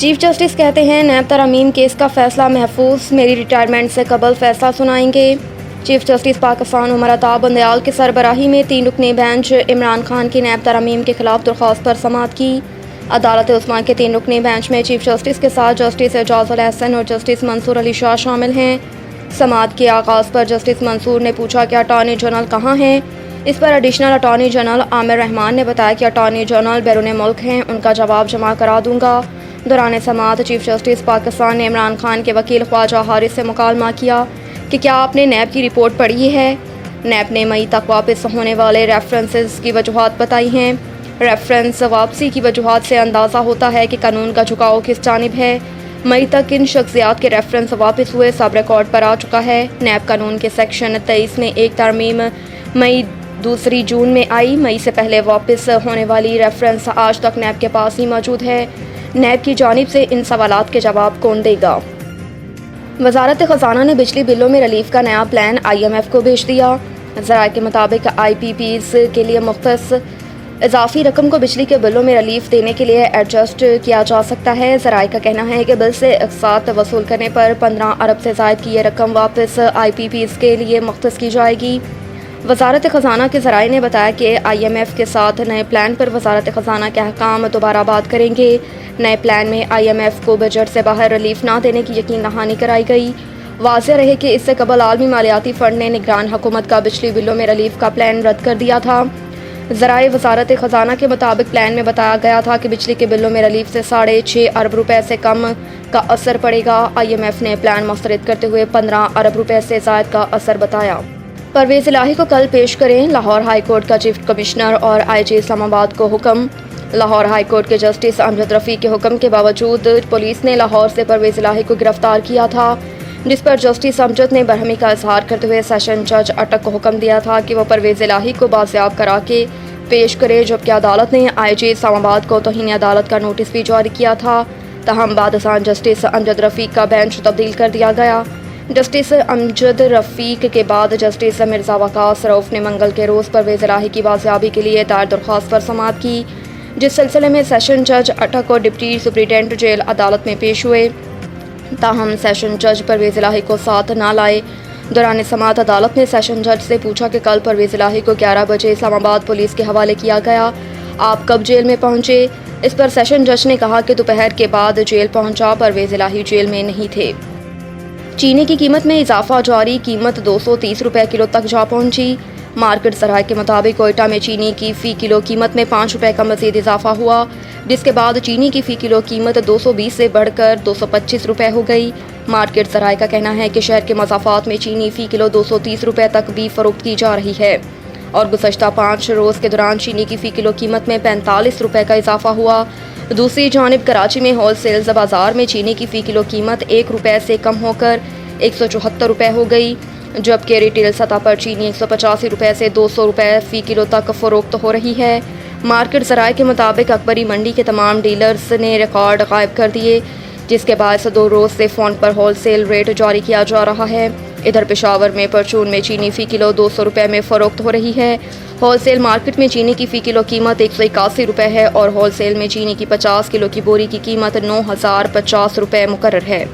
Chief justice कहते हैं नैब तरमीम केस का फैसला महफूज, मेरी रिटायरमेंट से कबल फैसला सुनाएंगे। चीफ जस्टिस पाकिस्तान उमर अता बंदयाल की सरबराही में 3 रुकनी बेंच इमरान खान की नैब तरमीम के खिलाफ दरख्वास्त पर समाअत की। अदालत उस्मा के 3 रुकनी बेंच में चीफ जस्टिस के साथ जस्टिस एजाज अल एहसन और जस्टिस मंसूर अली शाह शामिल हैं। समाअत के आगाज़ पर जस्टिस मंसूर ने पूछा कि अटॉर्नी जनरल कहाँ हैं। इस पर additional attorney general Aamir Rahman ने बताया कि अटॉर्नी जनरल बैरून मुल्क हैं, उनका जवाब जमा करा दूंगा। दौरान समाअत चीफ जस्टिस पाकिस्तान ने इमरान खान के वकील ख्वाजा हारिस से मुकालमा किया कि क्या आपने नैब की रिपोर्ट पढ़ी है। नैब ने मई तक वापस होने वाले रेफरेंसेस की वजूहात बताई हैं। रेफरेंस वापसी की वजूहात से अंदाज़ा होता है कि कानून का झुकाव किस जानिब है। मई तक इन शख्सियात के रेफरेंस वापस हुए सब रिकॉर्ड पर आ चुका है। नैब कानून के सेक्शन 23 में एक तरमीम मई 2 जून में आई। मई से पहले वापस होने वाली रेफरेंस आज तक नैब के पास ही मौजूद है। नैब की जानिब से इन सवालात के जवाब कौन देगा। वजारत ख़जाना ने बिजली बिलों में रिलीफ का नया प्लान IMF को भेज दिया। ज़राए के मुताबिक IPPs के लिए मुख्तस इजाफी रकम को बिजली के बिलों में रिलीफ देने के लिए एडजस्ट किया जा सकता है। ज़राए का कहना है कि बिल से अक़सात वसूल करने पर 15 अरब से ज़ायद की यह रकम वापस IPPs के लिए मुख्तस की जाएगी। वजारत ख़जाना के ज़राए ने बताया कि IMF के साथ नए प्लान पर वजारत ख़जाना के अहकाम दोबारा बात करेंगे। नए प्लान में IMF को बजट से बाहर रिलीफ ना देने की यकीन दहानी कराई गई। वाज़ेह रहे कि इससे कबल आलमी मालियाती फ़ंड ने निगरान हुकूमत का बिजली बिलों में रिलीफ का प्लान रद्द कर दिया था। ज़राए वजारत ख़जाना के मुताबिक प्लान में बताया गया था कि बिजली के बिलों में रिलीफ से 6.5 अरब रुपए से कम का असर पड़ेगा। IMF ने प्लान मुस्तरद करते हुए 15 अरब रुपए से ज़ायद का असर बताया। परवेज़ इलाही को कल पेश करें, लाहौर हाई कोर्ट का चीफ कमिश्नर और IG इस्लामाबाद को हुक्म। लाहौर हाई कोर्ट के जस्टिस अमजद रफ़ी के हुक्म के बावजूद पुलिस ने लाहौर से परवेज़ इलाही को गिरफ्तार किया था, जिस पर जस्टिस अमजद ने बरहमी का इजहार करते हुए सेशन जज अटक को हुक्म दिया था कि वह परवेज़ इलाही को बाज़ियाब करा के पेश करे, जबकि अदालत ने IG इस्लामाबाद को तौहीन अदालत का नोटिस भी जारी किया था। तहम बादशाह जस्टिस अमजद रफ़ीक का बेंच तब्दील कर दिया गया। जस्टिस अमजद रफ़ीक के बाद जस्टिस मिर्ज़ा वकास रऊफ़ ने मंगल के रोज़ परवेज़ इलाही की बाज़ियाबी के लिए दायर दरख्वास्त पर समाअत की, जिस सिलसिले में सेशन जज अटक और डिप्टी सुप्रिटेंडेंट जेल अदालत में पेश हुए। ताहम सेशन जज परवेज़ इलाही को साथ ना लाए। दौरान समाअत अदालत ने सेशन जज से पूछा कि कल परवेज़ इलाही को 11 बजे इस्लामाबाद पुलिस के हवाले किया गया, आप कब जेल में पहुँचे। इस पर सेशन जज ने कहा कि दोपहर के बाद जेल पहुँचा, परवेज़ इलाही जेल में नहीं थे। चीनी की कीमत में इजाफा जारी, कीमत 230 रुपये किलो तक जा पहुँची। मार्केट ज़राए के मुताबिक कोयटा में चीनी की फ़ी किलो कीमत में 5 रुपये का मज़ीद इजाफा हुआ, जिसके बाद चीनी की फ़ी किलो कीमत 220 से बढ़कर 225 रुपये हो गई। मार्केट ज़राए का कहना है कि शहर के मज़ाफ़ात में चीनी फ़ी किलो 230 रुपये तक भी फ़रोख्त की जा रही है और गुज़श्ता 5 रोज़ के दौरान चीनी की फ़ी किलो कीमत में 45 रुपये का इजाफा हुआ। दूसरी जानिब कराची में होल सेल्स बाज़ार में चीनी की फ़ी किलो कीमत 1 रुपये से कम होकर 174 रुपये हो गई, जबकि रिटेल सतह पर चीनी 185 रुपये से 200 रुपये फ़ी किलो तक फ़रोख्त हो रही है। मार्केट ज़राए के मुताबिक अकबरी मंडी के तमाम डीलर्स ने रिकॉर्ड गायब कर दिए, जिसके बायस 2 रोज़ से फ़ोन पर होल सेल रेट जारी किया जा रहा है। इधर पेशावर में परचून में चीनी फ़ी किलो 200 रुपये में फ़रोख्त हो रही है। होल सेल मार्केट में चीनी की फ़ी किलो कीमत 181 रुपये है और होल सेल में चीनी की 50 किलो की बोरी की कीमत 9050 रुपये मुकर्रर है।